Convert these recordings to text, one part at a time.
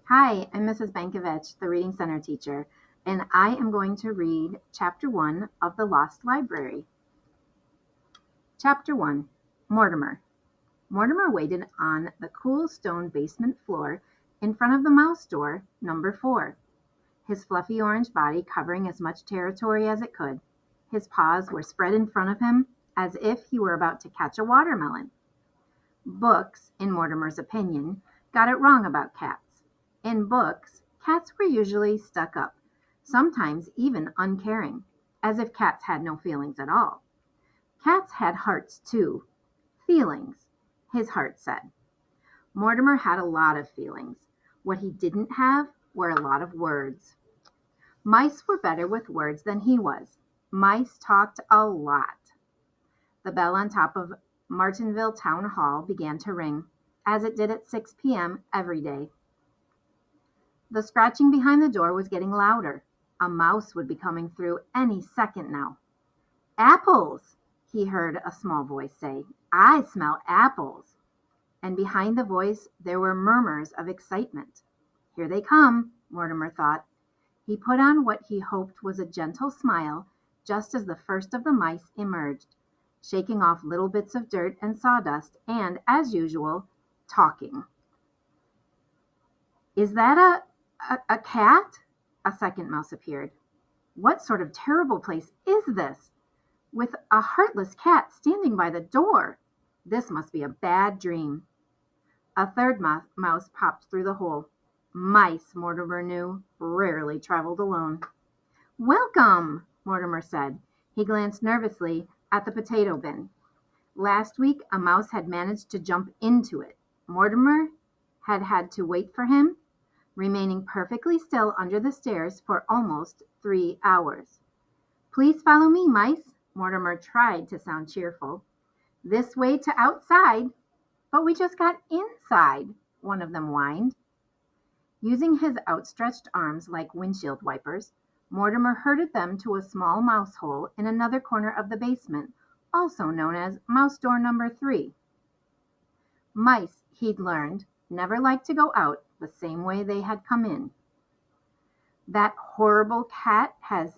Hi, I'm Mrs. Bankovich, the Reading Center teacher, and I am going to read Chapter 1 of The Lost Library. Chapter 1 Mortimer. Mortimer waited on the cool stone basement floor in front of the mouse door, number 4, his fluffy orange body covering as much territory as it could. His paws were spread in front of him as if he were about to catch a watermelon. Books, in Mortimer's opinion, got it wrong about cats. In books, cats were usually stuck up, sometimes even uncaring, as if cats had no feelings at all. Cats had hearts too. Feelings, his heart said. Mortimer had a lot of feelings. What he didn't have were a lot of words. Mice were better with words than he was. Mice talked a lot. The bell on top of Martinville Town Hall began to ring, as it did at 6 p.m. every day. The scratching behind the door was getting louder. A mouse would be coming through any second now. Apples, he heard a small voice say. I smell apples. And behind the voice there were murmurs of excitement. Here they come, Mortimer thought. He put on what he hoped was a gentle smile just as the first of the mice emerged, shaking off little bits of dirt and sawdust and, as usual, talking. Is that a cat? A second mouse appeared. What sort of terrible place is this? With a heartless cat standing by the door. This must be a bad dream. A third mouse popped through the hole. Mice, Mortimer knew, rarely traveled alone. Welcome, Mortimer said. He glanced nervously at the potato bin. Last week, a mouse had managed to jump into it. Mortimer had to wait for him, remaining perfectly still under the stairs for almost 3 hours. Please follow me, mice, Mortimer tried to sound cheerful. This way to outside. But we just got inside, one of them whined. Using his outstretched arms like windshield wipers, Mortimer herded them to a small mouse hole in another corner of the basement, also known as mouse door number 3. Mice, he'd learned, never liked to go out the same way they had come in. That horrible cat has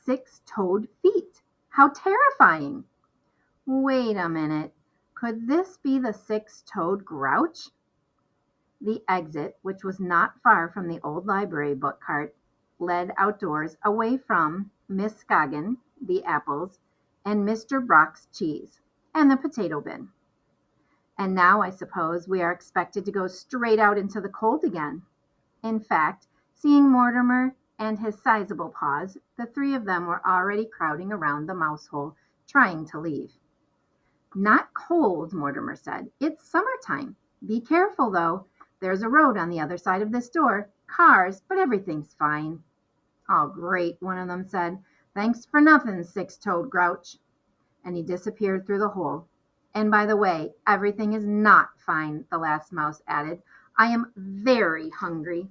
6-toed feet. How terrifying! Wait a minute. Could this be the 6-toed grouch? The exit, which was not far from the old library book cart, led outdoors away from Miss Scoggin, the apples, and Mr. Brock's cheese, and the potato bin. And now I suppose we are expected to go straight out into the cold again. In fact, seeing Mortimer and his sizable paws, the 3 of them were already crowding around the mouse hole, trying to leave. Not cold, Mortimer said. It's summertime. Be careful, though. There's a road on the other side of this door. Cars, but everything's fine. Oh, great, one of them said. Thanks for nothing, 6-toed grouch. And he disappeared through the hole. And by the way, everything is not fine, the last mouse added. I am very hungry.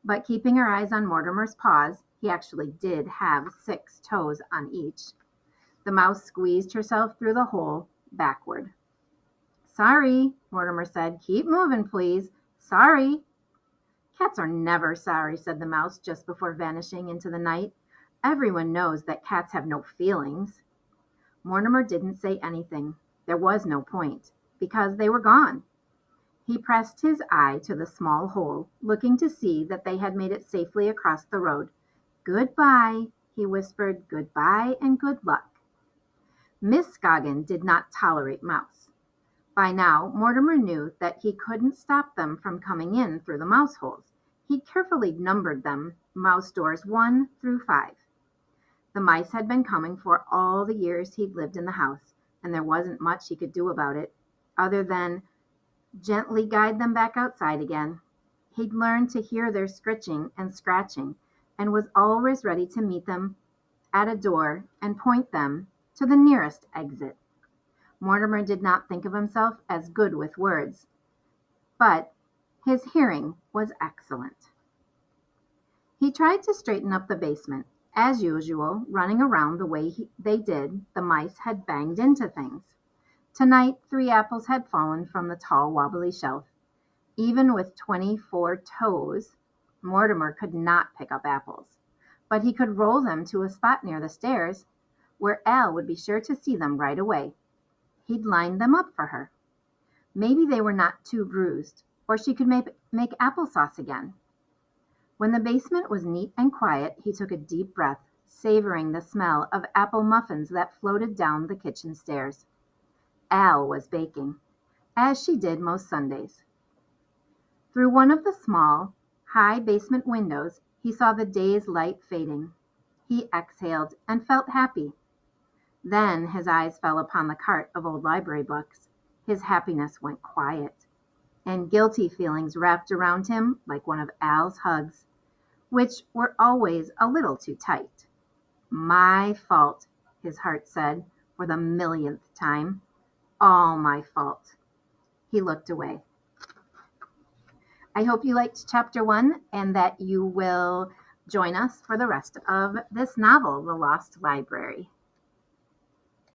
But keeping her eyes on Mortimer's paws, he actually did have 6 toes on each. The mouse squeezed herself through the hole backward. Sorry, Mortimer said. Keep moving, please. Sorry. Cats are never sorry, said the mouse just before vanishing into the night. Everyone knows that cats have no feelings. Mortimer didn't say anything. There was no point, because they were gone. He pressed his eye to the small hole, looking to see that they had made it safely across the road. Goodbye, he whispered. Goodbye and good luck. Miss Scoggin did not tolerate mouse. By now, Mortimer knew that he couldn't stop them from coming in through the mouse holes. He carefully numbered them, mouse doors 1 through 5. The mice had been coming for all the years he'd lived in the house, and there wasn't much he could do about it, other than gently guide them back outside again. He'd learned to hear their scritching and scratching, and was always ready to meet them at a door and point them to the nearest exit. Mortimer did not think of himself as good with words, but his hearing was excellent. He tried to straighten up the basement. As usual, running around the way they did, the mice had banged into things. Tonight, 3 apples had fallen from the tall, wobbly shelf. Even with 24 toes, Mortimer could not pick up apples, but he could roll them to a spot near the stairs where Al would be sure to see them right away. He'd line them up for her. Maybe they were not too bruised, or she could make applesauce again. When the basement was neat and quiet, he took a deep breath, savoring the smell of apple muffins that floated down the kitchen stairs. Al was baking, as she did most Sundays. Through one of the small, high basement windows, he saw the day's light fading. He exhaled and felt happy. Then his eyes fell upon the cart of old library books. His happiness went quiet, and guilty feelings wrapped around him like one of Al's hugs, which were always a little too tight. My fault, his heart said for the millionth time. All my fault. He looked away. I hope you liked chapter 1 and that you will join us for the rest of this novel, The Lost Library.